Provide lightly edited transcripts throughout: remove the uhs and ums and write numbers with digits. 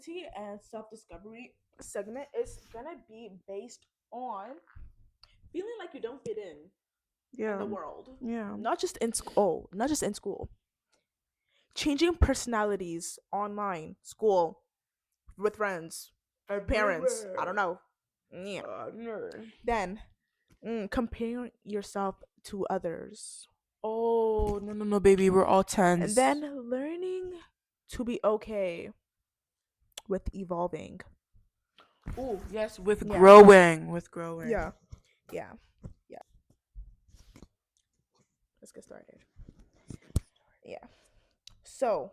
identity and self-discovery segment is gonna be based on feeling like you don't fit in Yeah. the world. Yeah. Not just in school. Changing personalities online, school, with friends, parents. I Everywhere. don't know. Yeah. Nerd. Then comparing yourself to others, Oh, no, no, no, baby. We're all and tens. then learning to be okay with evolving. Oh, yes, with Yeah, growing. With growing. yeah, yeah, yeah. Let's get started. Yeah. So,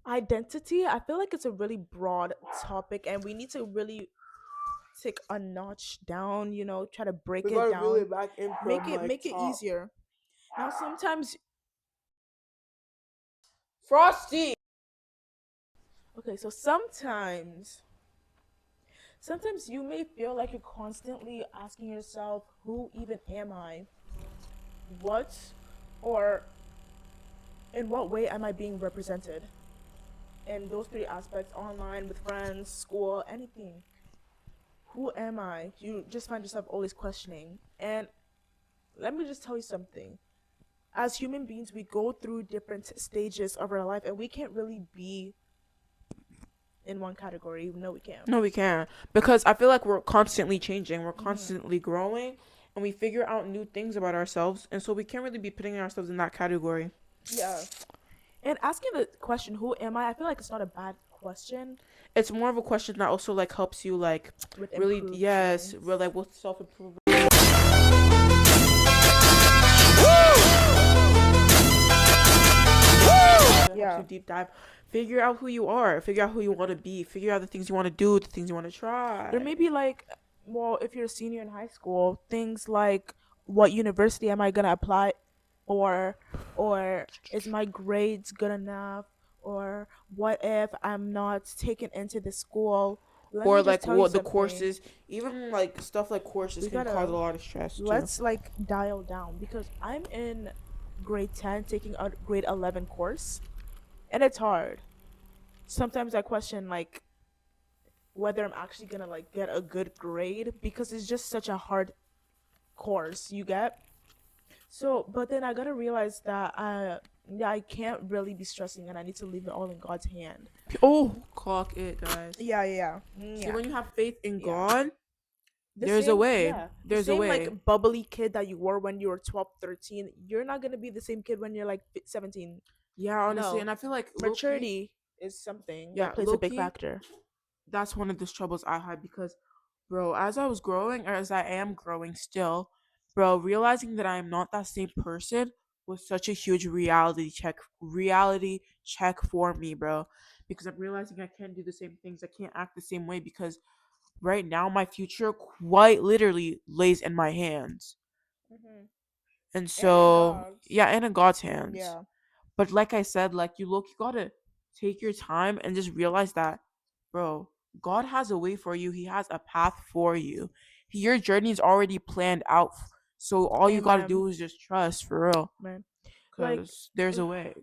identity, I feel like it's a really broad topic, and we need to really take a notch down. Try to break We it gotta reel down, it back in make from it like make it top. easier. Now, Frosty. okay, so sometimes you may feel like you're constantly asking yourself, who even am I? What or in what way am I being represented? In those three aspects, online, with friends, school, anything. Who am I? You just find yourself always questioning. And let me just tell you something. As human beings, we go through different stages of our life, and we can't really be in one category. No, we can't. No, we can't. Because I feel like we're constantly changing. We're Hmm. constantly growing. And we figure out new things about ourselves. And so we can't really be putting ourselves in that category. Yeah. And asking the question, who am I feel like it's not a bad question It's more of a question that also like helps you like with really, yes, improvements. real like with self improvement. It helps you Yeah. deep dive. Figure out who you are. Figure out who you want to be. Figure out the things you want to do, the things you want to There try. may be like, well, if you're a senior in high school, things like what university am I gonna apply, or or is my grades good enough, or what if I'm not taken into the school? Let Or me just like tell you what the something. courses, even like stuff like courses We can cause a gotta lot of stress too. let's like dial down because I'm in grade 10 taking a grade 11 course, and it's hard. Sometimes I question like whether I'm actually gonna like get a good grade because it's just such a hard course you get. So, but then I gotta realize that yeah, I can't really be stressing, and I need to leave it all in God's hand. Oh, clock it, guys. Yeah, yeah, See, yeah, when you have faith in yeah. God, The there's a same, way. yeah, the There's a same way. like bubbly kid that you were when you were 12, 13. You're not gonna be the same kid when you're like 17. Yeah, honestly, No, and I feel like low key, maturity is something that yeah, plays a low big key, factor. that's one of the troubles I had because, bro, as I was growing, or as I am growing still, bro, realizing that I am not that same person was such a huge reality check for me, bro, because I'm realizing I can't do the same things, I can't act the same way because right now my future quite literally lays in my hands. Hmm. And And in so, God's. yeah, and in God's hands. Yeah. But like I said, like you gotta take your time and just realize that, bro, God has a way for you. He has a path for you. Your journey is already planned out. So all you gotta Amen. do is just trust for real. Man. Like Cause there's a way.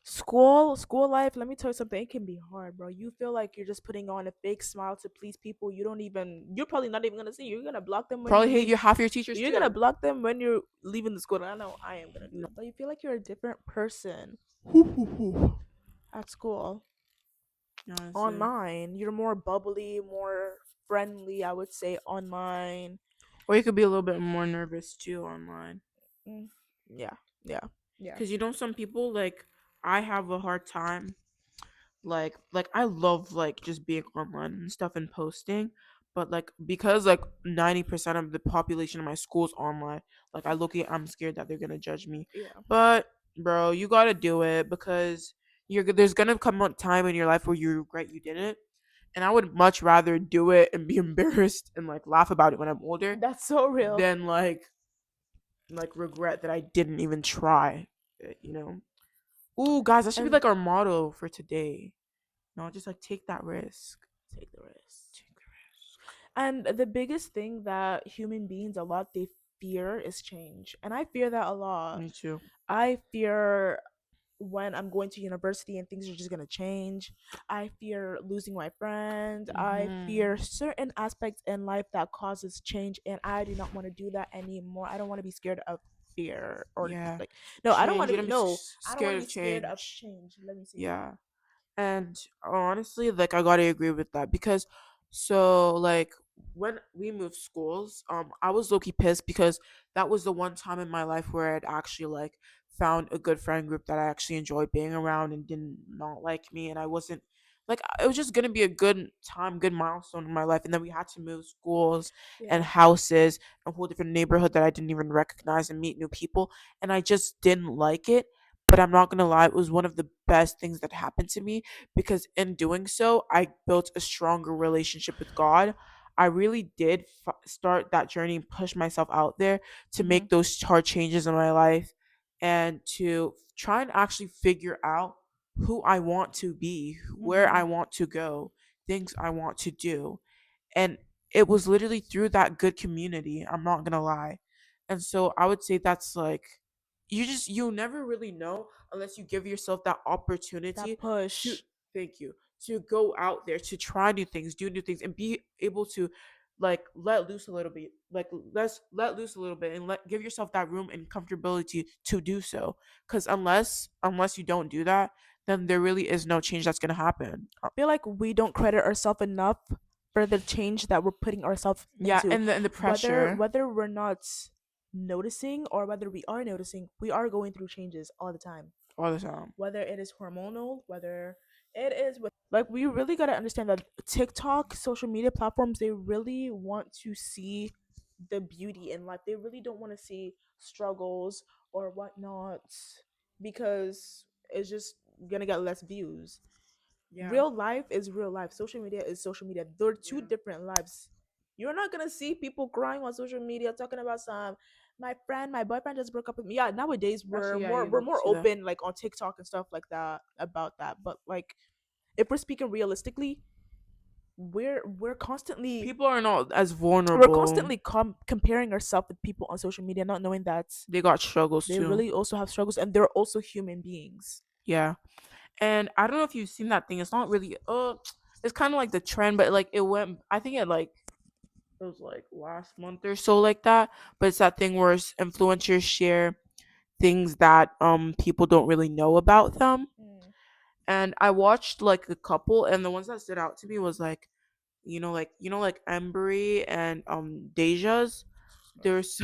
school life, let me tell you something, it can be hard, bro. You feel like you're just putting on a fake smile to please people. You're probably not even gonna see. You're gonna block them when you Probably hate leave. your half your teachers You're gonna too. block them when you're leaving the school. And I know I am gonna do it. But you feel like you're a different person Hoo, hoo, hoo. at school. Honestly. Online, you're more bubbly, more friendly, I would say online. Or you could be a little bit more nervous too online. Mm, yeah, yeah, yeah. Cause some people like I have a hard time like I love like just being online and stuff and posting, but like because like 90% of the population of my school's online, like I'm scared that they're gonna judge me. Yeah. But bro, you gotta do it because there's gonna come a time in your life where you regret you didn't. And I would much rather do it and be embarrassed and like laugh about it when I'm older That's so real. than like regret that I didn't even try it. Ooh, guys, that should be And like our motto for today. No, just like take that risk. take the risk. Take the risk. And the biggest thing that human beings a lot they fear is change. And I fear that a lot. Me too. I fear when I'm going to university and things are just gonna change. I fear losing my friends. I Mm-hmm. fear certain aspects in life that causes change, and I do not want to do that anymore. I don't want to be scared of fear or Yeah. like no, I don't Change. want You to don't be no, I don't want scared to be of scared of change. change. Let me see. Yeah. And honestly, like I gotta agree with that because so like when we moved schools, I was low-key pissed because that was the one time in my life where I'd actually like found a good friend group that I actually enjoyed being around and didn't not like me, and I wasn't like it was just gonna be a good time, good milestone in my life, and then we had to move schools and Yeah. houses, a whole different neighborhood that I didn't even recognize and meet new people, and I just didn't like it. But I'm not gonna lie, it was one of the best things that happened to me because in doing so, I built a stronger relationship with God. I really did start that journey and push myself out there to Mm-hmm. make those hard changes in my life and to try and actually figure out who I want to be, where Mm-hmm. I want to go, things I want to do. And it was literally through that good community, I'm not gonna lie. And so I would say that's like you never really know unless you give yourself that That opportunity to push. thank you to go out there to try new things, do new things, and be able to like let loose a little bit, like let's let loose a little bit and let give yourself that room and comfortability to do so, because unless you don't do that, then there really is no change that's going to happen. Feel like we don't credit ourselves enough for the change that we're putting ourselves Yeah, into. and the Whether pressure whether we're not noticing or whether we are noticing, we are going through changes all the time. all the time. Whether it is hormonal, whether it is with like we really gotta understand that TikTok, social media platforms, they really want to see the beauty in life. They really don't want to see struggles or whatnot because it's just gonna get less views. Yeah, Real life is real life. Social media is social media. They're two yeah. different lives. You're not gonna see people crying on social media talking about some my boyfriend just broke up with me. Yeah, nowadays Actually, yeah, we're you more see that. open like on TikTok and stuff like that about that. But like if we're speaking realistically, People are not as we're vulnerable. constantly comparing ourselves with people on social media, not knowing that They got struggles they too. really also have struggles and they're also human beings. Yeah. And I don't know if you've seen that thing. It's not really it's kind of like the trend, but like it went I think it was like last month or so like that, but it's that thing where influencers share things that people don't really know about them. Mm. And I watched like a couple, and the ones that stood out to me was like like Embry and Deja's. There's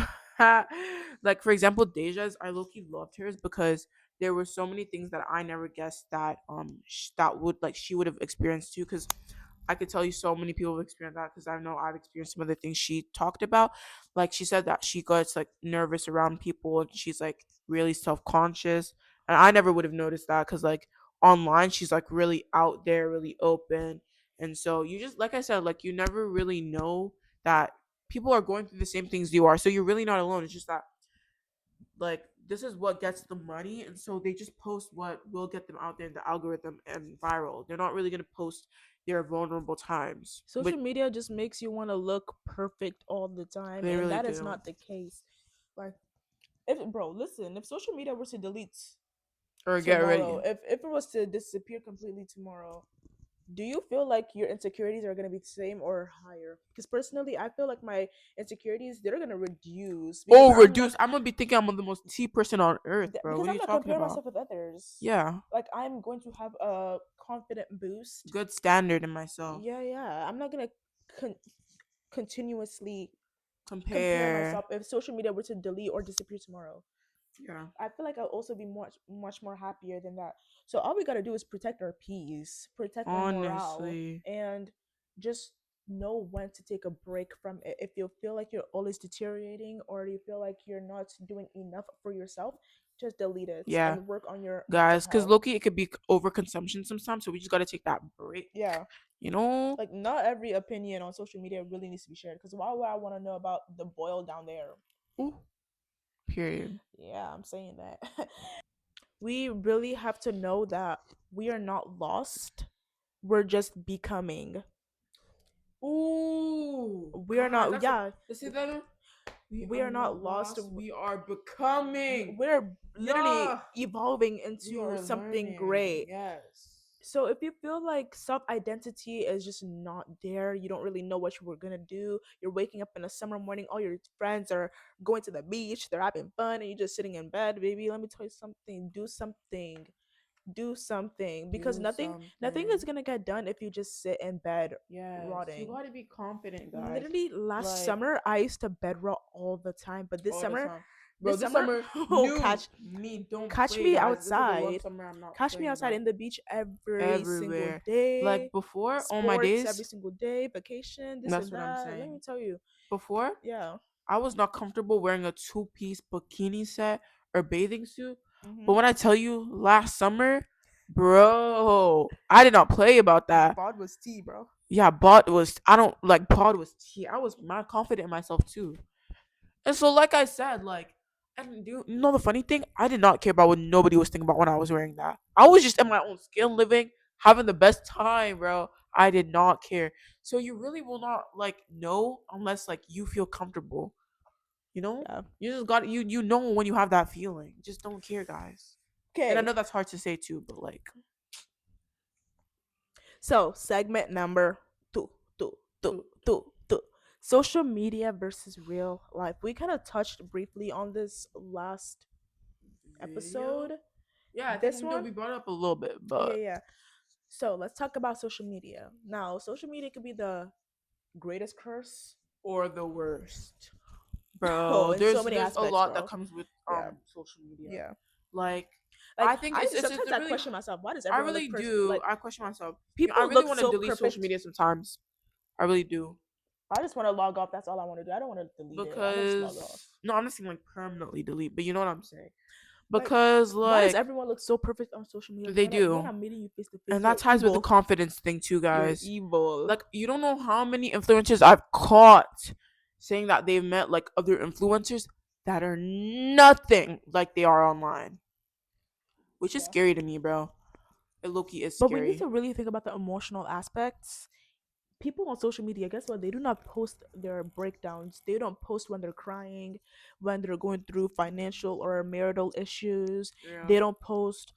like for example Deja's, I low-key loved hers because there were so many things that I never guessed that that would like she would have experienced too, because I could tell you so many people have experienced that because I know I've experienced some of the things she talked about. Like she said that she gets like nervous around people and she's like really self-conscious, and I never would have noticed that because like online she's like really out there, really open. And so you just like I said, like you never really know that people are going through the same things you are. So you're really not alone. It's just that like this is what gets the money, and so they just post what will get them out there in the algorithm and viral. They're not really gonna post their vulnerable times, but Social media just makes you want to look perfect all the time, they and really that is do. not the case. Like, if bro, listen, if social media were to delete Or get tomorrow, ready. if it was to disappear completely tomorrow, do you feel like your insecurities are gonna be the same or higher? Because personally, I feel like my insecurities they're gonna reduce because Oh, reduce. I'm gonna be thinking I'm the most T person on earth, bro. because What are I'm you not talking comparing about? myself with others. Yeah, Like I'm going to have a confident boost. good standard in myself. Yeah, yeah. I'm not gonna con- continuously compare Compare. myself if social media were to delete or disappear tomorrow. Yeah. I feel like I'll also be much more happier than that. So all we gotta do is protect our peace, protect our morale, Honestly. and just know when to take a break from it. If you feel like you're always deteriorating or you feel like you're not doing enough for yourself, just delete it Yeah, and work on your mental guys, because health. Loki, it could be overconsumption sometimes, so we just gotta take that break. Yeah. You know? Like not every opinion on social media really needs to be shared because why would I want to know about the boil down there? Ooh, period. Yeah, I'm saying that. We really have to know that we are not lost. We're just becoming. Ooh, We are guys, not, that's a yeah, let's say that. We We are are not not lost. lost. We are becoming. We're literally Yeah. evolving We into are something learning. great. Yes. So if you feel like self identity is just not there, you don't really know what you were gonna do. You're waking up in a summer morning, all your friends are going to the beach, they're having fun, and you're just sitting in bed, baby. Let me tell you something. Do something. Do something. Because Do nothing is something. gonna get done if you just sit in bed Yes. You rotting. gotta be confident, guys. Literally last Like summer I used to bed rot all the time, but this all the summer, time. Bro, this this summer, summer, oh new me, don't catch play, me guys. This is the one outside. summer I'm not Catch me playing outside about. in the beach every single Everywhere. Like day. before, on my Sports every days, single day, vacation, this that's and what I'm that. Let saying. me tell you. Before, Yeah. I was not comfortable wearing a two-piece bikini set or bathing suit. But Mm-hmm. when I tell you last summer, bro, I did not play about that. Bod was tea, bro. Yeah, Bod was I don't like Bod was T. I was mad confident in myself too. And so like I said, like and you know the funny thing, I did not care about what nobody was thinking about when I was wearing that. I was just in my own skin living, having the best time, bro. I did not care. So you really will not like know unless like you feel comfortable. You know? Yeah. You just got you know when you have that feeling. Just don't care, guys. And I Okay. know that's hard to say too, but like So segment number two, two, two, to two, two. Social media versus real life. We kind of touched briefly on this last video. episode. Yeah, I think This we one, brought it up a little bit, yeah, but yeah. So let's talk about social media. Now, social media could be the greatest curse. or the worst. Oh, Bro, in so many there's a aspects, lot that bro. comes with Yeah, social media. yeah. Like Like I think I it's sometimes a I really question myself. Why does I everyone really look do. like I question myself. I people really look want to so delete social perfect? media sometimes. I really do. I just want to log off. That's all I want to do. I don't want to delete it. I want to just log off. Because no, I'm not saying like permanently delete, but you know what I'm saying. Like, Because why does like everyone look so perfect on social media? they When do. I'm meeting you face to face, And that you're ties with the evil. confidence thing too, You're guys. evil. Like you don't know how many influencers I've caught saying that they've met like other influencers that are nothing like they are online, which is Yeah. scary to me, bro. It low-key is But we need scary. to really think about the emotional aspects. People on social media, guess what? They do not post their breakdowns. They don't post when they're crying, when they're going through financial or marital issues. Yeah. They don't post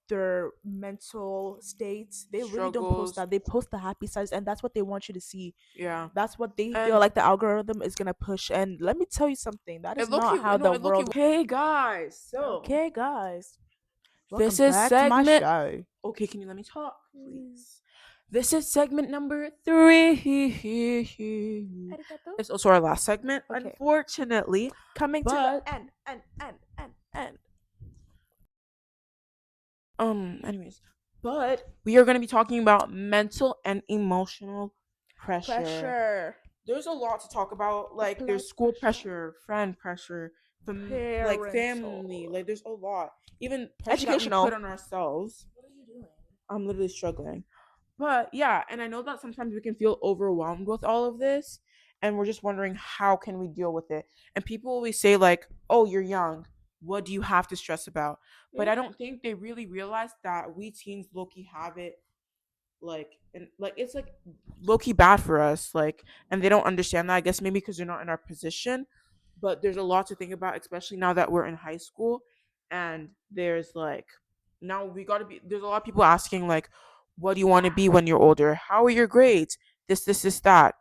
their mental states. They really don't post Struggles. that. They post the happy sides, and that's what they want you to see. Yeah. That's what they feel And like the algorithm is gonna push. And let me tell you something. That is it not low-key how no, the it low-key world. hey guys. So Okay, guys, this welcome is back to my segment show. okay, can you let me talk, please? This is segment number 3. Arigato. It's also our last segment, Okay, unfortunately. coming to the But end. anyways, but we are going to be talking about mental and emotional pressure. Pressure. There's a lot to talk about. Like Blood there's school pressure. pressure, friend pressure, like family. Parental. Like there's a lot. Even pressure that we Educational. put on ourselves. What are you doing? I'm literally struggling. But yeah, and I know that sometimes we can feel overwhelmed with all of this, and we're just wondering how can we deal with it. And people always say like, "Oh, you're young. What do you have to stress about?" But Yeah. I don't think they really realize that we teens low-key have it like and like it's like low-key bad for us. Like, and they don't understand that. I guess maybe because they're not in our position. But there's a lot to think about, especially now that we're in high school, and there's like now we got to be. There's a lot of people asking like, "What do you want to be when you're older? How are your grades? This, that."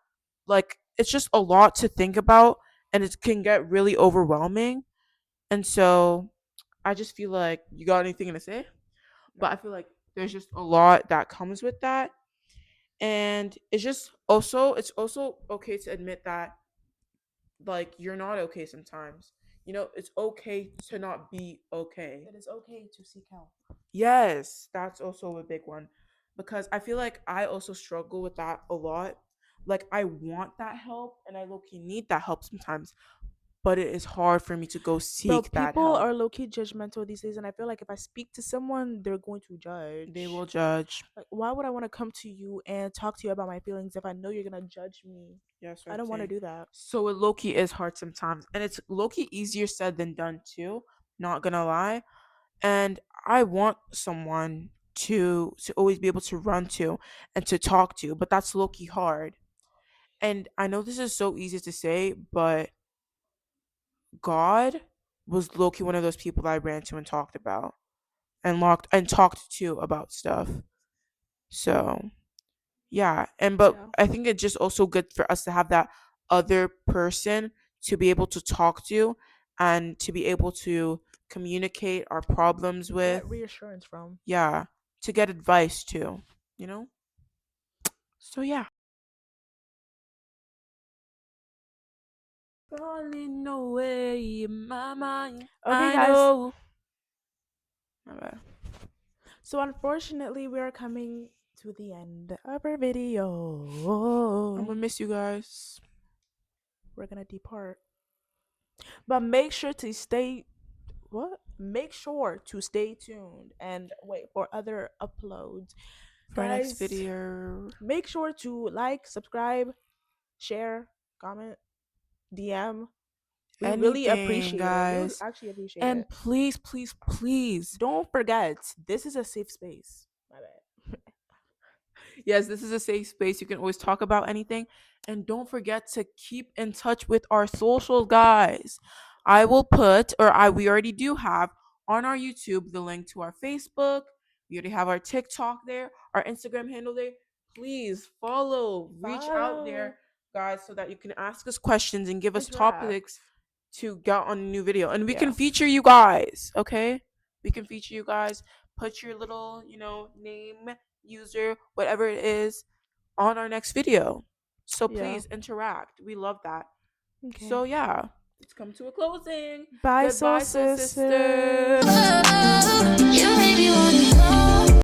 Like, it's just a lot to think about, and it can get really overwhelming. And so, I just feel like you got anything to say? But I feel like there's just a lot that comes with that, and it's also okay to admit that like you're not okay sometimes. You know, it's okay to not be okay. It is okay to seek help. Yes, that's also a big one because I feel like I also struggle with that a lot. Like I want that help and I low key need that help sometimes, but it is hard for me to go Bro, seek that people help. are low key judgmental these days, and I feel like if I speak to someone, they're going to They judge. will judge. Like, why would I want to come to you and talk to you about my feelings if I know you're gonna judge me? Yes, I I'm don't want to saying. do that. So it low key is hard sometimes, and it's low key easier said than done too. Not gonna lie, and I want someone to always be able to run to and to talk to, but that's low key hard. And I know this is so easy to say, but God was low-key one of those people that I ran to and talked about and talked to about stuff. So yeah, and but Yeah. I think it's just also good for us to have that other person to be able to talk to and to be able to communicate our problems with. Get reassurance from. Yeah, to get advice too, you know? So yeah. Falling away in my mind. Okay, I guys. know. My bad. So unfortunately, we are coming to the end of our video. I'm gonna miss you guys. We're gonna depart, but make sure to stay. What? Make sure to stay tuned and wait for other uploads, For our next guys. video. Make sure to like, subscribe, share, comment, DM. We really Anything, appreciate it. We would guys. actually appreciate And it. please, please, please. Don't forget, this is a safe space. My bad. Yes, this is a safe space. You can always talk about anything. And don't forget to keep in touch with our social guys. I will put, we already do have on our YouTube the link to our Facebook. We already have our TikTok there, our Instagram handle there. Please follow, reach out Follow. there, guys, so that you can ask us questions and give us Interact. topics to get on a new video. And we Yeah. can feature you guys, okay? We can feature you guys. Put your little, name, user, whatever it is, on our next video. So Yeah. please interact. We love that. Okay. So yeah, it's come to a closing. Bye, Goodbye, soul soul sisters. sisters. You made me wanna go.